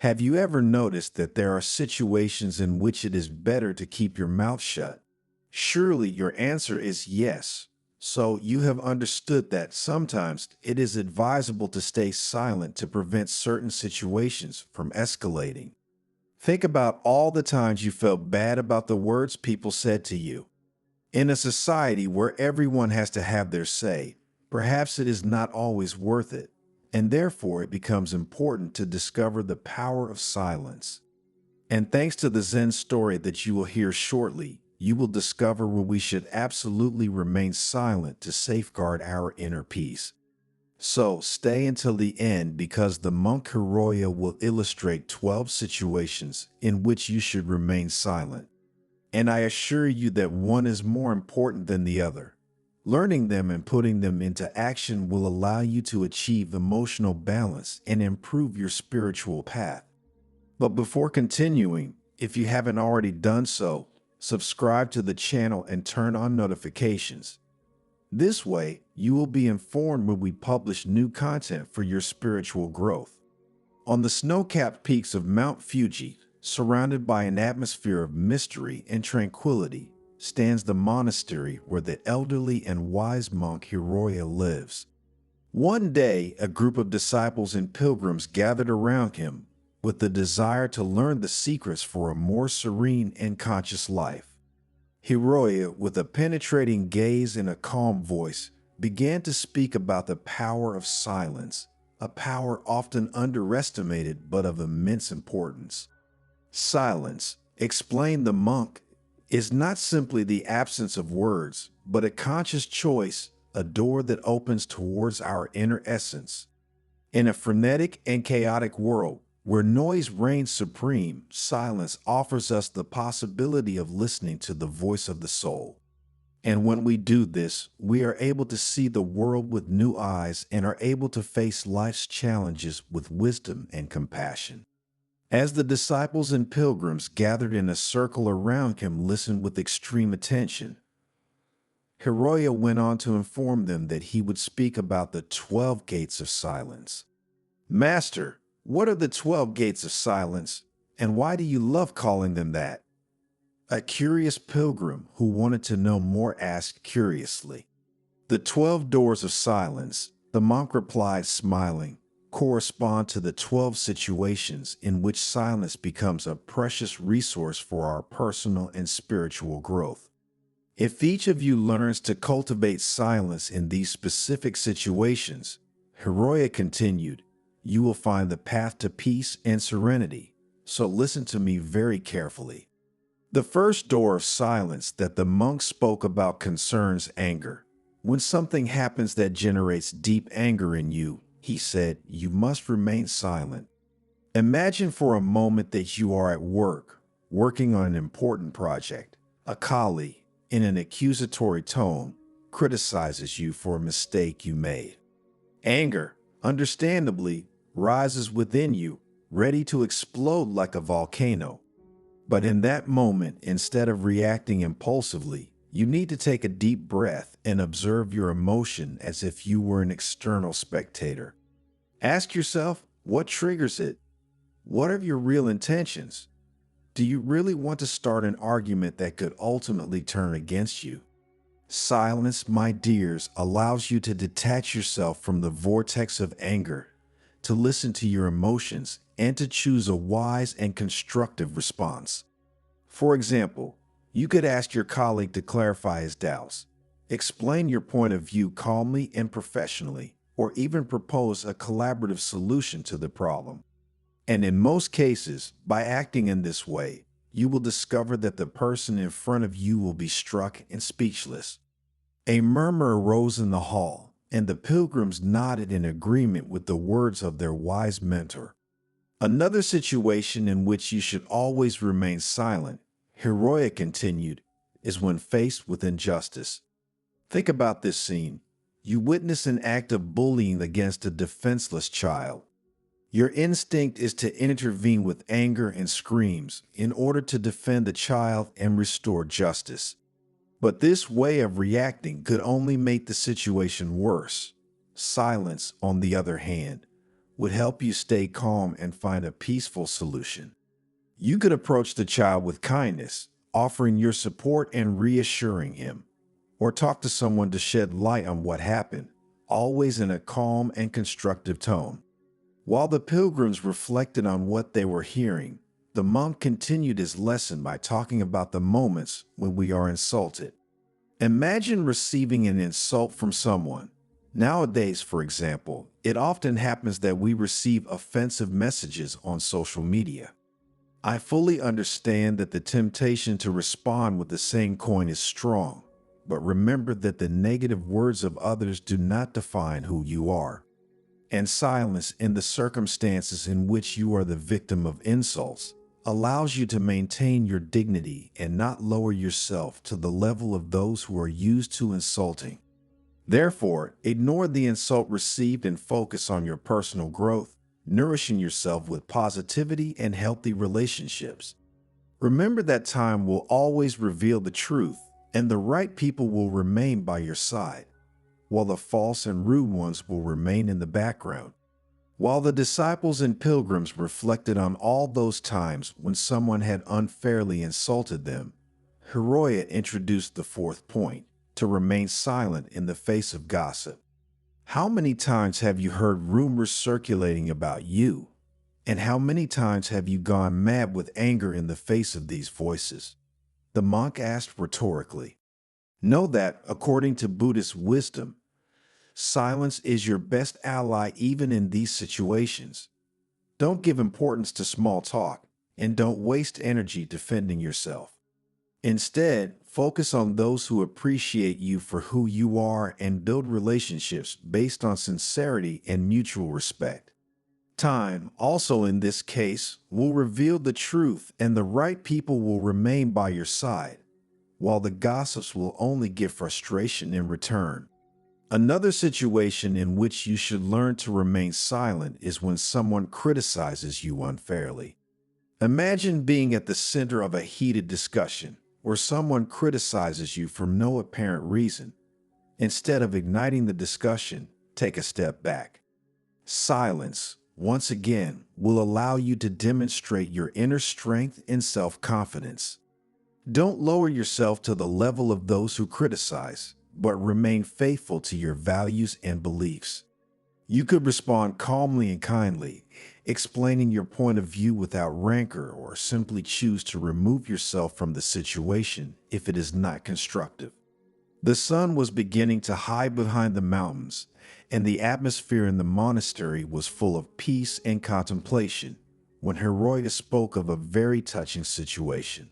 Have you ever noticed that there are situations in which it is better to keep your mouth shut? Surely your answer is yes. So you have understood that sometimes it is advisable to stay silent to prevent certain situations from escalating. Think about all the times you felt bad about the words people said to you. In a society where everyone has to have their say, perhaps it is not always worth it, and therefore it becomes important to discover the power of silence. And thanks to the Zen story that you will hear shortly, you will discover where we should absolutely remain silent to safeguard our inner peace. So stay until the end because the monk Hiroya will illustrate 12 situations in which you should remain silent. And I assure you that one is more important than the other. Learning them and putting them into action will allow you to achieve emotional balance and improve your spiritual path. But before continuing, if you haven't already done so, subscribe to the channel and turn on notifications. This way, you will be informed when we publish new content for your spiritual growth. On the snow-capped peaks of Mount Fuji, surrounded by an atmosphere of mystery and tranquility, stands the monastery where the elderly and wise monk Hiroya lives. One day, a group of disciples and pilgrims gathered around him with the desire to learn the secrets for a more serene and conscious life. Hiroya, with a penetrating gaze and a calm voice, began to speak about the power of silence, a power often underestimated but of immense importance. Silence, explained the monk, is not simply the absence of words, but a conscious choice, a door that opens towards our inner essence. In a frenetic and chaotic world, where noise reigns supreme, silence offers us the possibility of listening to the voice of the soul. And when we do this, we are able to see the world with new eyes and are able to face life's challenges with wisdom and compassion. As the disciples and pilgrims gathered in a circle around him listened with extreme attention, Hiroya went on to inform them that he would speak about the 12 gates of silence. Master, what are the 12 gates of silence, and why do you love calling them that? A curious pilgrim who wanted to know more asked curiously. The 12 doors of silence, the monk replied smiling, correspond to the 12 situations in which silence becomes a precious resource for our personal and spiritual growth. If each of you learns to cultivate silence in these specific situations, Hiroya continued, you will find the path to peace and serenity. So listen to me very carefully. The first door of silence that the monk spoke about concerns anger. When something happens that generates deep anger in you, he said, you must remain silent. Imagine for a moment that you are at work, working on an important project. A colleague, in an accusatory tone, criticizes you for a mistake you made. Anger, understandably, rises within you, ready to explode like a volcano. But in that moment, instead of reacting impulsively, you need to take a deep breath and observe your emotion as if you were an external spectator. Ask yourself, what triggers it? What are your real intentions? Do you really want to start an argument that could ultimately turn against you? Silence, my dears, allows you to detach yourself from the vortex of anger, to listen to your emotions, and to choose a wise and constructive response. For example, you could ask your colleague to clarify his doubts, explain your point of view calmly and professionally, or even propose a collaborative solution to the problem. And in most cases, by acting in this way, you will discover that the person in front of you will be struck and speechless. A murmur arose in the hall, and the pilgrims nodded in agreement with the words of their wise mentor. Another situation in which you should always remain silent, Hiroya continued, is when faced with injustice. Think about this scene. You witness an act of bullying against a defenseless child. Your instinct is to intervene with anger and screams in order to defend the child and restore justice. But this way of reacting could only make the situation worse. Silence, on the other hand, would help you stay calm and find a peaceful solution. You could approach the child with kindness, offering your support and reassuring him, or talk to someone to shed light on what happened, always in a calm and constructive tone. While the pilgrims reflected on what they were hearing, the monk continued his lesson by talking about the moments when we are insulted. Imagine receiving an insult from someone. Nowadays, for example, it often happens that we receive offensive messages on social media. I fully understand that the temptation to respond with the same coin is strong, but remember that the negative words of others do not define who you are. And silence in the circumstances in which you are the victim of insults allows you to maintain your dignity and not lower yourself to the level of those who are used to insulting. Therefore, ignore the insult received and focus on your personal growth, nourishing yourself with positivity and healthy relationships. Remember that time will always reveal the truth, and the right people will remain by your side, while the false and rude ones will remain in the background. While the disciples and pilgrims reflected on all those times when someone had unfairly insulted them, Hiroya introduced the fourth point: to remain silent in the face of gossip. How many times have you heard rumors circulating about you? And how many times have you gone mad with anger in the face of these voices? The monk asked rhetorically. Know that, according to Buddhist wisdom, silence is your best ally even in these situations. Don't give importance to small talk, and don't waste energy defending yourself. Instead, focus on those who appreciate you for who you are and build relationships based on sincerity and mutual respect. Time, also in this case, will reveal the truth and the right people will remain by your side, while the gossips will only give frustration in return. Another situation in which you should learn to remain silent is when someone criticizes you unfairly. Imagine being at the center of a heated discussion where someone criticizes you for no apparent reason. Instead of igniting the discussion, take a step back. Silence, once again, will allow you to demonstrate your inner strength and self-confidence. Don't lower yourself to the level of those who criticize, but remain faithful to your values and beliefs. You could respond calmly and kindly, explaining your point of view without rancor, or simply choose to remove yourself from the situation if it is not constructive. The sun was beginning to hide behind the mountains, and the atmosphere in the monastery was full of peace and contemplation when Hiroya spoke of a very touching situation.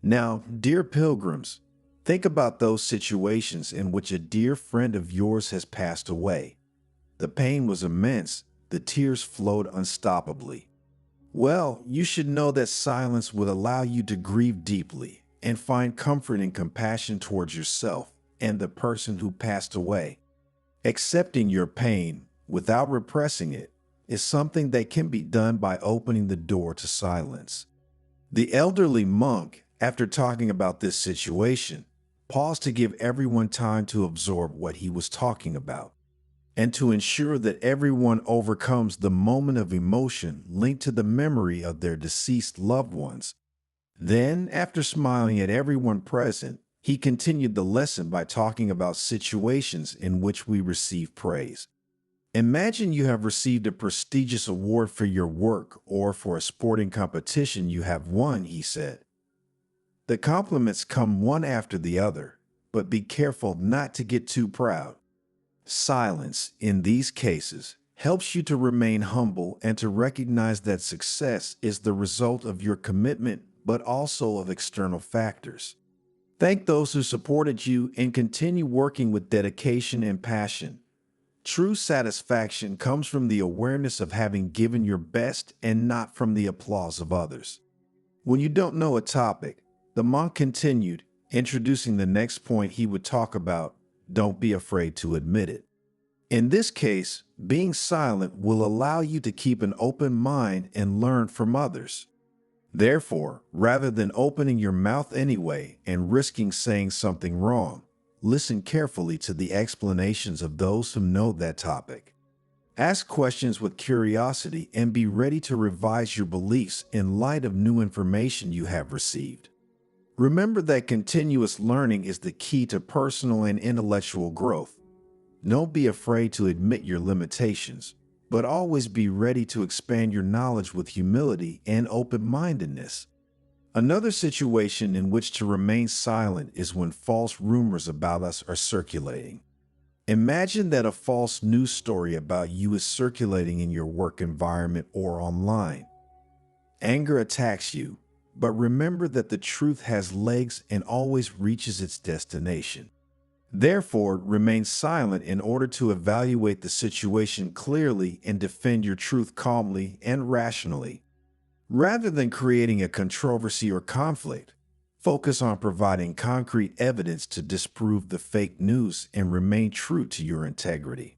Now, dear pilgrims, think about those situations in which a dear friend of yours has passed away. The pain was immense, the tears flowed unstoppably. Well, you should know that silence would allow you to grieve deeply and find comfort and compassion towards yourself and the person who passed away. Accepting your pain without repressing it is something that can be done by opening the door to silence. The elderly monk, after talking about this situation, paused to give everyone time to absorb what he was talking about, and to ensure that everyone overcomes the moment of emotion linked to the memory of their deceased loved ones. Then, after smiling at everyone present, he continued the lesson by talking about situations in which we receive praise. Imagine you have received a prestigious award for your work or for a sporting competition you have won, he said. The compliments come one after the other, but be careful not to get too proud. Silence, in these cases, helps you to remain humble and to recognize that success is the result of your commitment, but also of external factors. Thank those who supported you and continue working with dedication and passion. True satisfaction comes from the awareness of having given your best and not from the applause of others. When you don't know a topic, the monk continued, introducing the next point he would talk about: don't be afraid to admit it. In this case, being silent will allow you to keep an open mind and learn from others. Therefore, rather than opening your mouth anyway and risking saying something wrong, listen carefully to the explanations of those who know that topic. Ask questions with curiosity and be ready to revise your beliefs in light of new information you have received. Remember that continuous learning is the key to personal and intellectual growth. Don't be afraid to admit your limitations, but always be ready to expand your knowledge with humility and open-mindedness. Another situation in which to remain silent is when false rumors about us are circulating. Imagine that a false news story about you is circulating in your work environment or online. Anger attacks you, but remember that the truth has legs and always reaches its destination. Therefore, remain silent in order to evaluate the situation clearly and defend your truth calmly and rationally. Rather than creating a controversy or conflict, focus on providing concrete evidence to disprove the fake news and remain true to your integrity.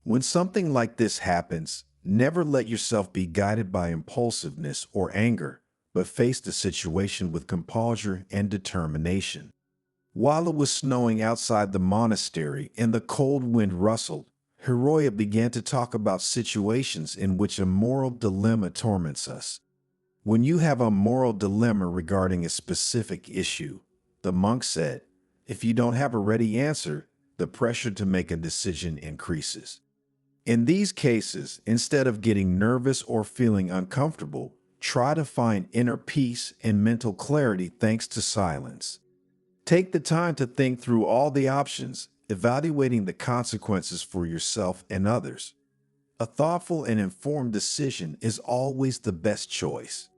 When something like this happens, never let yourself be guided by impulsiveness or anger, but face the situation with composure and determination. While it was snowing outside the monastery and the cold wind rustled, Hiroya began to talk about situations in which a moral dilemma torments us. When you have a moral dilemma regarding a specific issue, the monk said, if you don't have a ready answer, the pressure to make a decision increases. In these cases, instead of getting nervous or feeling uncomfortable, try to find inner peace and mental clarity thanks to silence. Take the time to think through all the options, evaluating the consequences for yourself and others. A thoughtful and informed decision is always the best choice.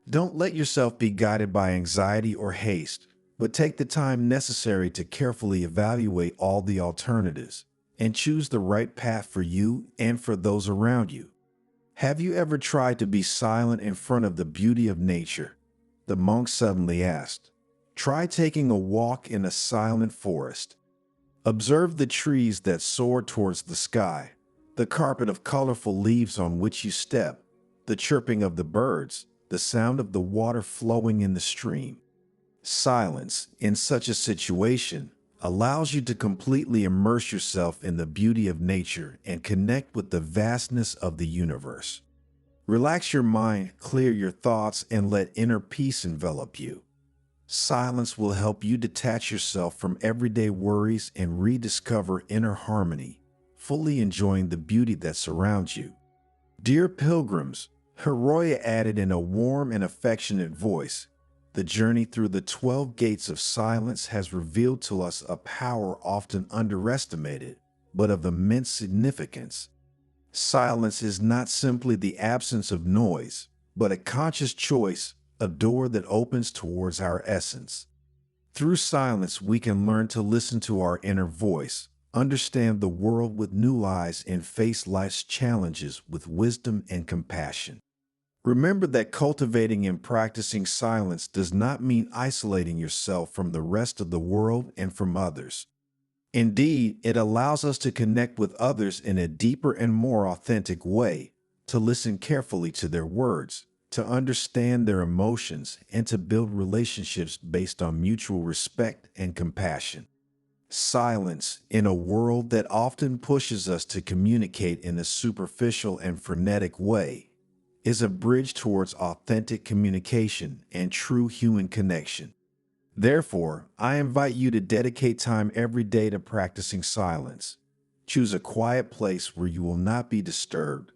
Don't let yourself be guided by anxiety or haste, but take the time necessary to carefully evaluate all the alternatives and choose the right path for you and for those around you. Have you ever tried to be silent in front of the beauty of nature? The monk suddenly asked. Try taking a walk in a silent forest. Observe the trees that soar towards the sky, the carpet of colorful leaves on which you step, the chirping of the birds, the sound of the water flowing in the stream. Silence, in such a situation, allows you to completely immerse yourself in the beauty of nature and connect with the vastness of the universe. Relax your mind, clear your thoughts, and let inner peace envelop you. Silence will help you detach yourself from everyday worries and rediscover inner harmony, fully enjoying the beauty that surrounds you. Dear pilgrims, Hiroya added in a warm and affectionate voice, the journey through the 12 gates of silence has revealed to us a power often underestimated, but of immense significance. Silence is not simply the absence of noise, but a conscious choice, a door that opens towards our essence. Through silence, we can learn to listen to our inner voice, understand the world with new eyes, and face life's challenges with wisdom and compassion. Remember that cultivating and practicing silence does not mean isolating yourself from the rest of the world and from others. Indeed, it allows us to connect with others in a deeper and more authentic way, to listen carefully to their words, to understand their emotions, and to build relationships based on mutual respect and compassion. Silence, in a world that often pushes us to communicate in a superficial and frenetic way, is a bridge towards authentic communication and true human connection. Therefore, I invite you to dedicate time every day to practicing silence. Choose a quiet place where you will not be disturbed.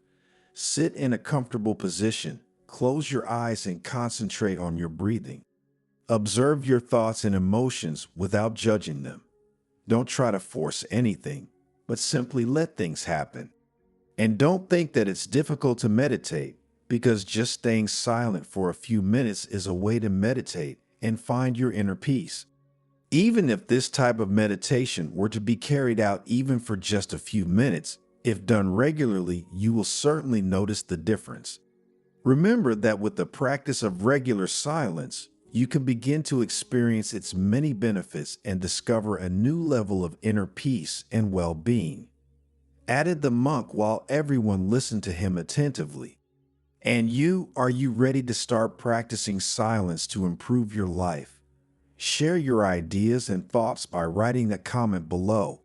Sit in a comfortable position, close your eyes, and concentrate on your breathing. Observe your thoughts and emotions without judging them. Don't try to force anything, but simply let things happen. And don't think that it's difficult to meditate, because just staying silent for a few minutes is a way to meditate and find your inner peace. Even if this type of meditation were to be carried out even for just a few minutes, if done regularly, you will certainly notice the difference. Remember that with the practice of regular silence, you can begin to experience its many benefits and discover a new level of inner peace and well-being. Added the monk while everyone listened to him attentively. And you, are you ready to start practicing silence to improve your life? Share your ideas and thoughts by writing a comment below.